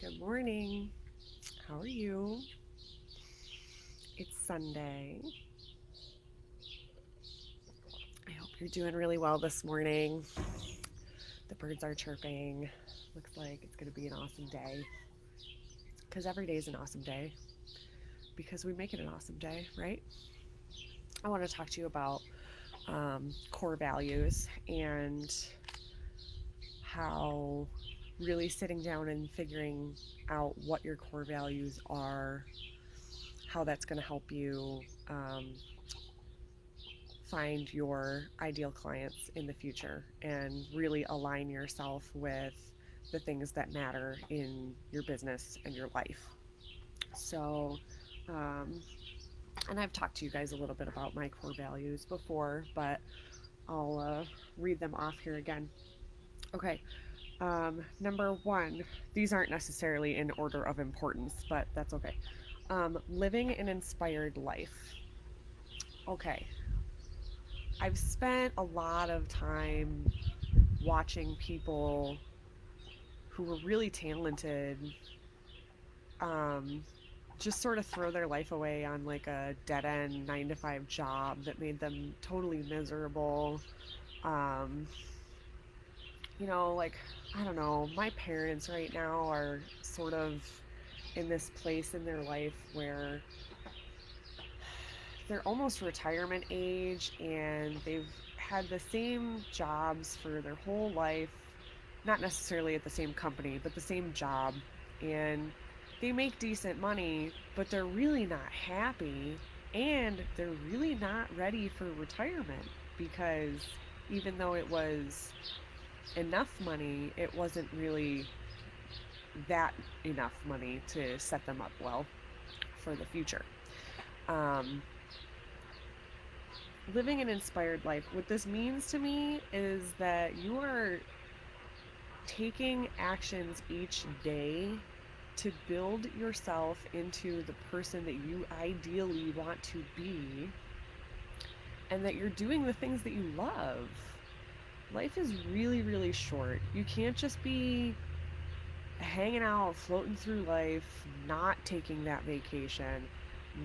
Good morning. How are you? It's Sunday. I hope you're doing really well this morning. The birds are chirping. Looks like it's going to be an awesome day. Because every day is an awesome day. Because we make it an awesome day, right? I want to talk to you about core values and how really sitting down and figuring out what your core values are, how that's going to help you find your ideal clients in the future and really align yourself with the things that matter in your business and your life. So, um, and I've talked to you guys a little bit about my core values before, but I'll read them off here again. Okay, number one, these aren't necessarily in order of importance, but that's okay. Living an inspired life. Okay, I've spent a lot of time watching people who were really talented um, just sort of throw their life away on like a dead end 9 to 5 job that made them totally miserable. Um, like, I don't know, my parents right now are sort of in this place in their life where they're almost retirement age and they've had the same jobs for their whole life, not necessarily at the same company, but the same job. And they make decent money, but they're really not happy and they're really not ready for retirement because even though it was enough money, it wasn't really that enough money to set them up well for the future. Um, Living an inspired life, what this means to me is that you are taking actions each day to build yourself into the person that you ideally want to be, and that you're doing the things that you love. Life is really, really short. You can't just be hanging out, floating through life, not taking that vacation,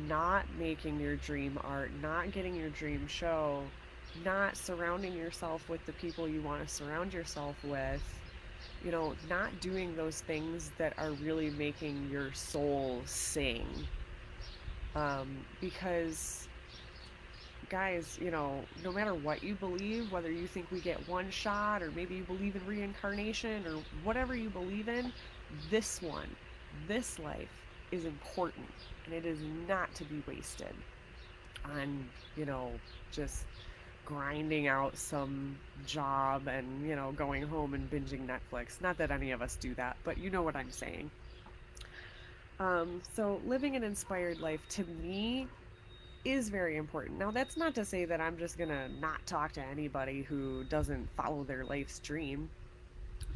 not making your dream art, not getting your dream show, not surrounding yourself with the people you want to surround yourself with, not doing those things that are really making your soul sing. Because, guys, no matter what you believe, whether you think we get one shot or maybe you believe in reincarnation or whatever you believe in, this one, this life is important and it is not to be wasted on, just grinding out some job and, going home and binging Netflix. Not that any of us do that, but you know what I'm saying. So living an inspired life to me is very important. Now, that's not to say that I'm just gonna not talk to anybody who doesn't follow their life's dream,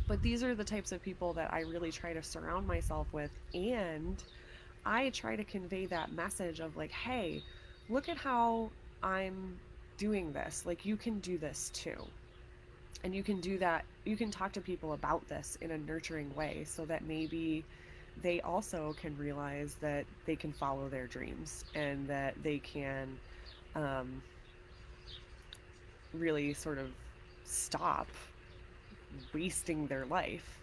but these are the types of people that I really try to surround myself with, and I try to convey that message of like, hey, look at how I'm doing this. Like, you can do this too. And you can do that. You can talk to people about this in a nurturing way so that maybe they also can realize that they can follow their dreams and that they can um, really sort of stop wasting their life.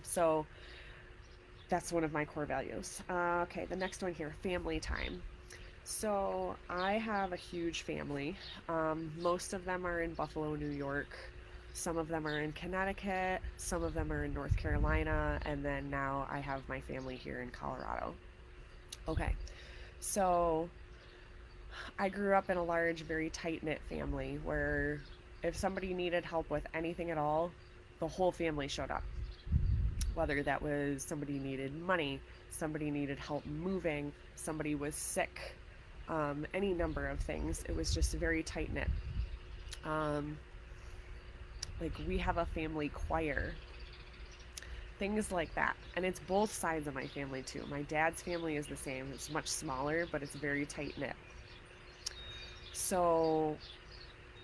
So that's one of my core values. Okay, the next one here, family time. So I have a huge family. Most of them are in Buffalo, New York. Some of them are in Connecticut. Some of them are in North Carolina. And then now I have my family here in Colorado. Okay, so I grew up in a large, very tight knit family where if somebody needed help with anything at all, the whole family showed up. Whether that was somebody needed money, somebody needed help moving, somebody was sick, any number of things. It was just very tight knit. Um, like we have a family choir, things like that. And it's both sides of my family too. My dad's family is the same, it's much smaller, but it's very tight knit. So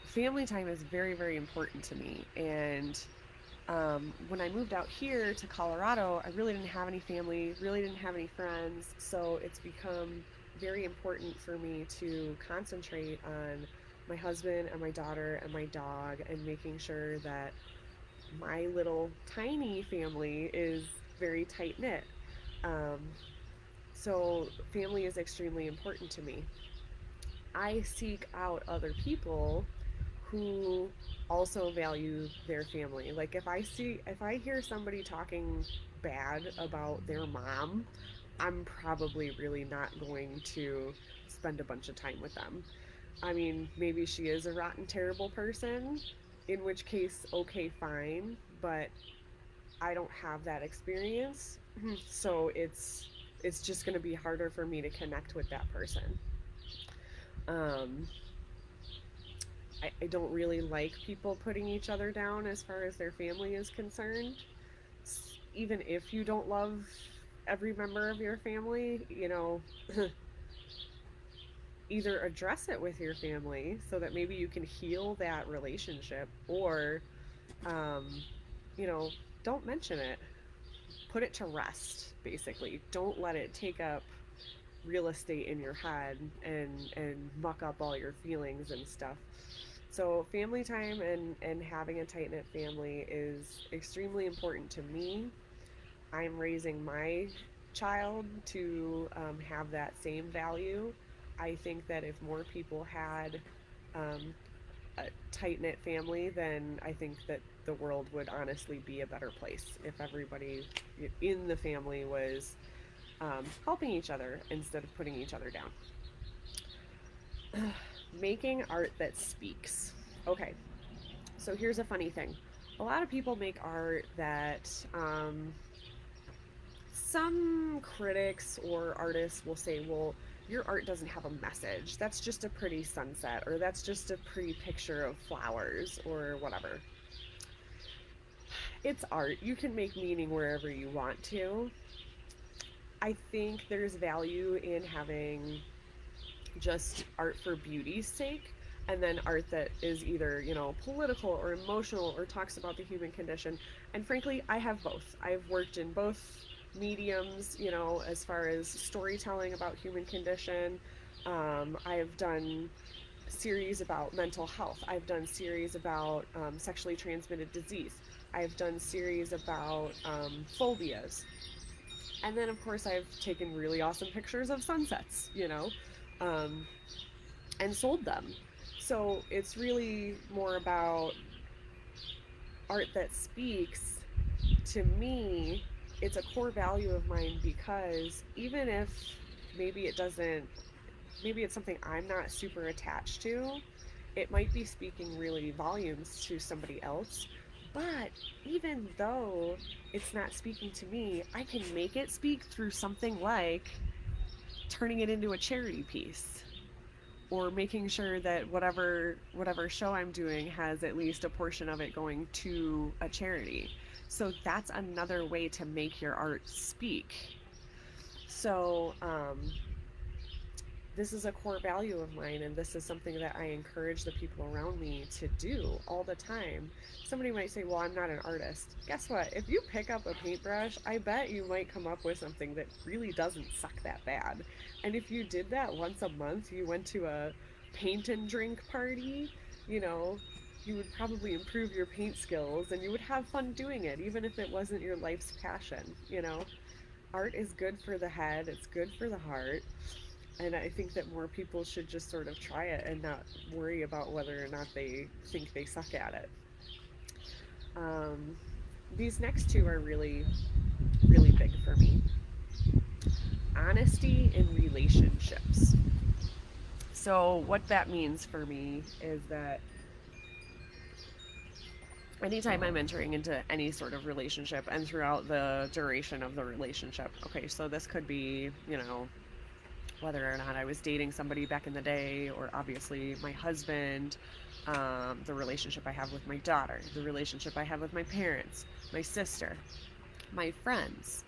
family time is very, very important to me. And When I moved out here to Colorado, I really didn't have any family, really didn't have any friends, so it's become very important for me to concentrate on my husband and my daughter and my dog and making sure that my little tiny family is very tight knit. Um, so, family is extremely important to me. I seek out other people who also value their family. Like if I hear somebody talking bad about their mom, I'm probably really not going to spend a bunch of time with them. I mean, maybe she is a rotten terrible person, in which case okay, fine, but I don't have that experience. So it's just going to be harder for me to connect with that person. Um, I don't really like people putting each other down as far as their family is concerned. Even if you don't love every member of your family, either address it with your family so that maybe you can heal that relationship, or, um, you know, don't mention it. Put it to rest, basically. Don't let it take up real estate in your head and muck up all your feelings and stuff. So family time and having a tight knit family is extremely important to me. I'm raising my child to have that same value. I think that if more people had um, a tight knit family, then I think that the world would honestly be a better place if everybody in the family was helping each other instead of putting each other down. Making art that speaks. Okay, so here's a funny thing. A lot of people make art that some critics or artists will say, well, your art doesn't have a message. That's just a pretty sunset, or that's just a pretty picture of flowers, or whatever. It's art. You can make meaning wherever you want to. I think there's value in having just art for beauty's sake, and then art that is either, political or emotional or talks about the human condition. And frankly, I have both. I've worked in both mediums, as far as storytelling about human condition. I've done series about mental health. I've done series about sexually transmitted disease. I've done series about phobias. And then, of course, I've taken really awesome pictures of sunsets, um, and sold them. So it's really more about art that speaks. To me, it's a core value of mine because even if maybe it doesn't, maybe it's something I'm not super attached to, it might be speaking really volumes to somebody else. But even though it's not speaking to me, I can make it speak through something like turning it into a charity piece, or making sure that whatever show I'm doing has at least a portion of it going to a charity. So that's another way to make your art speak. So this is a core value of mine, and this is something that I encourage the people around me to do all the time. Somebody might say, well, I'm not an artist. Guess what? If you pick up a paintbrush, I bet you might come up with something that really doesn't suck that bad. And if you did that once a month, you went to a paint and drink party, you know, you would probably improve your paint skills and you would have fun doing it, even if it wasn't your life's passion. Art is good for the head, it's good for the heart, and I think that more people should just sort of try it and not worry about whether or not they think they suck at it. Um, these next two are really, really big for me. Honesty in relationships. So, what that means for me is that anytime I'm entering into any sort of relationship and throughout the duration of the relationship, okay, so this could be, whether or not I was dating somebody back in the day, or obviously my husband, the relationship I have with my daughter, the relationship I have with my parents, my sister, my friends.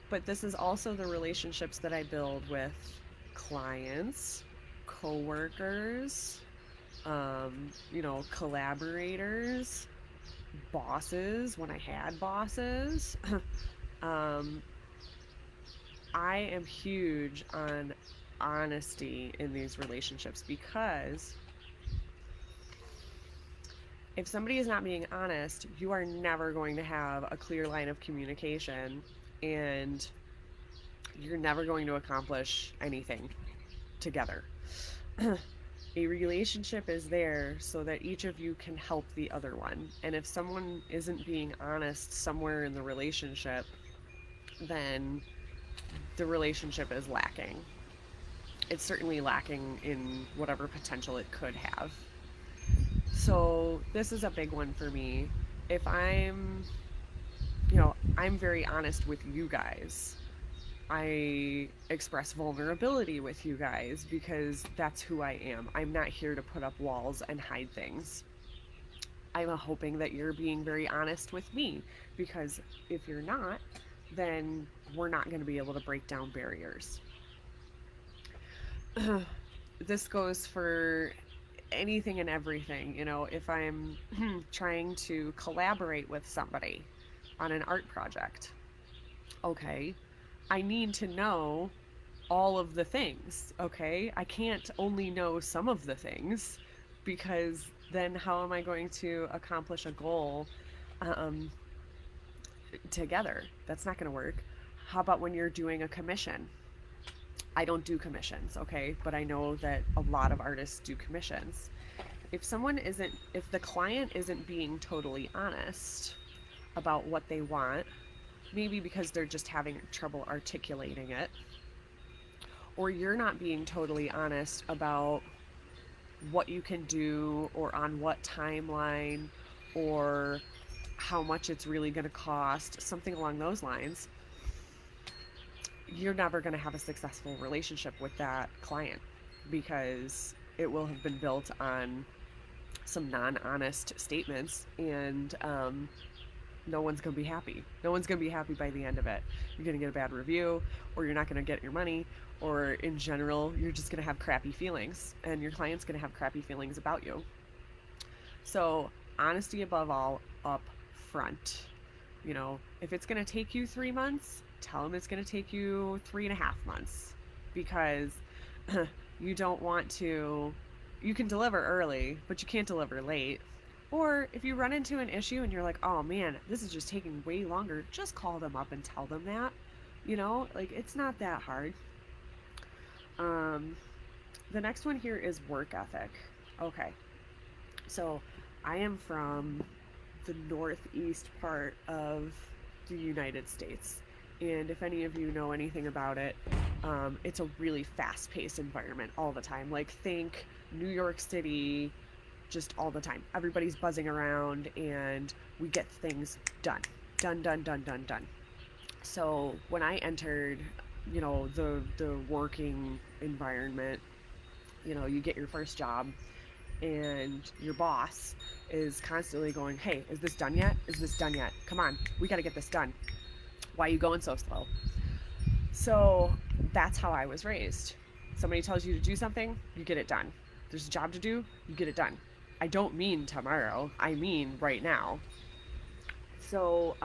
But this is also the relationships that I build with clients, coworkers, collaborators. bosses, when I had bosses, um, I am huge on honesty in these relationships, because if somebody is not being honest, you are never going to have a clear line of communication, and you're never going to accomplish anything together. A relationship is there so that each of you can help the other one. And if someone isn't being honest somewhere in the relationship, then the relationship is lacking. It's certainly lacking in whatever potential it could have. So, this is a big one for me. If I'm very honest with you guys. I express vulnerability with you guys because that's who I am. I'm not here to put up walls and hide things. I'm hoping that you're being very honest with me, because if you're not, then we're not going to be able to break down barriers. This goes for anything and everything. If I'm trying to collaborate with somebody on an art project, okay, I need to know all of the things, okay? I can't only know some of the things, because then how am I going to accomplish a goal um, together? That's not going to work. How about when you're doing a commission? I don't do commissions, okay? But I know that a lot of artists do commissions. If the client isn't being totally honest about what they want, maybe because they're just having trouble articulating it, or you're not being totally honest about what you can do, or on what timeline, or how much it's really going to cost, something along those lines, you're never going to have a successful relationship with that client, because it will have been built on some non-honest statements, and no one's going to be happy. No one's going to be happy by the end of it. You're going to get a bad review, or you're not going to get your money, or in general, you're just going to have crappy feelings, and your client's going to have crappy feelings about you. So, honesty above all, up front. If it's going to take you 3 months, tell them it's going to take you 3.5 months, because you don't want to. You can deliver early, but you can't deliver late. Or if you run into an issue and you're like, oh man, this is just taking way longer, just call them up and tell them that. Like, it's not that hard. Um, the next one here is work ethic. Okay, so I am from the northeast part of the United States. And if any of you know anything about it, it's a really fast paced environment all the time. Like, think New York City, just all the time. Everybody's buzzing around, and we get things done. Done, done, done, done, done. So when I entered, the working environment, you get your first job, and your boss is constantly going, hey, is this done yet? Is this done yet? Come on, we got to get this done. Why are you going so slow? So that's how I was raised. Somebody tells you to do something, you get it done. There's a job to do, you get it done. I don't mean tomorrow, I mean right now. So,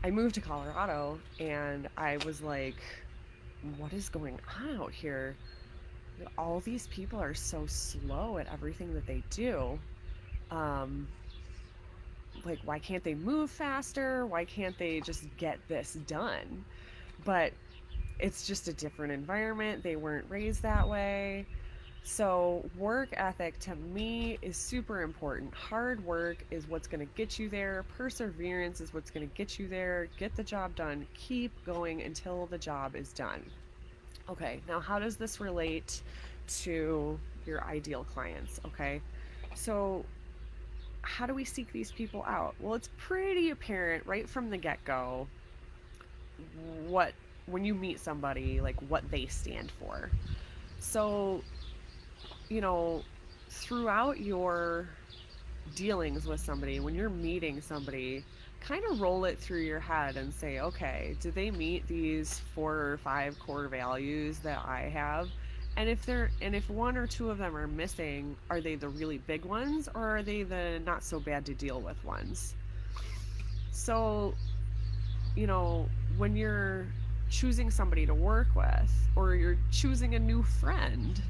I moved to Colorado, and I was like, what is going on out here? All these people are so slow at everything that they do. Um, like, why can't they move faster? Why can't they just get this done? But it's just a different environment. They weren't raised that way. So, work ethic to me is super important. Hard work is what's going to get you there. Perseverance is what's going to get you there. Get the job done. Keep going until the job is done. Okay, now how does this relate to your ideal clients? Okay, so how do we seek these people out? Well, it's pretty apparent right from the get-go what when you meet somebody, like, what they stand for. So, you know, throughout your dealings with somebody, when you're meeting somebody, kind of roll it through your head and say, okay, do they meet these 4 or 5 core values that I have? And if one or two of them are missing, are they the really big ones or are they the not so bad to deal with ones? So, you know, when you're choosing somebody to work with or you're choosing a new friend,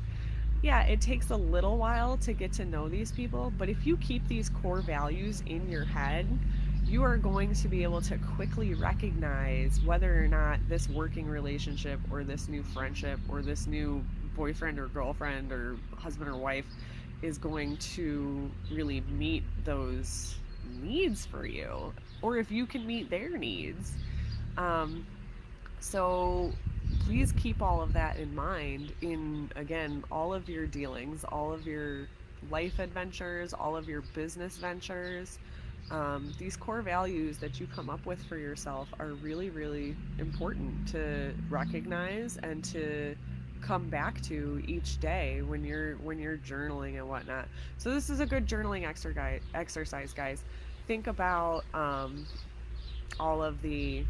yeah, it takes a little while to get to know these people, but if you keep these core values in your head, you are going to be able to quickly recognize whether or not this working relationship or this new friendship or this new boyfriend or girlfriend or husband or wife is going to really meet those needs for you, or if you can meet their needs. Um, so please keep all of that in mind in, again, all of your dealings, all of your life adventures, all of your business ventures. These core values that you come up with for yourself are really, really important to recognize and to come back to each day when you're journaling and whatnot. So this is a good journaling exercise, guys. Think about all of the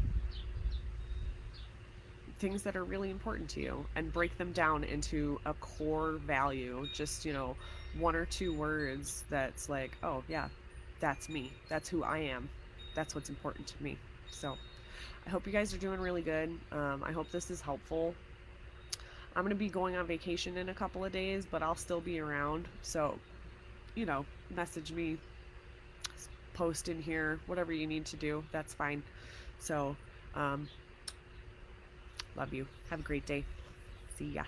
things that are really important to you and break them down into a core value. Just, you know, one or two words that's like, oh, yeah, that's me. That's who I am. That's what's important to me. So I hope you guys are doing really good. I hope this is helpful. I'm going to be going on vacation in a couple of days, but I'll still be around. So, you know, message me, post in here, whatever you need to do. That's fine. So, um, love you. Have a great day. See ya.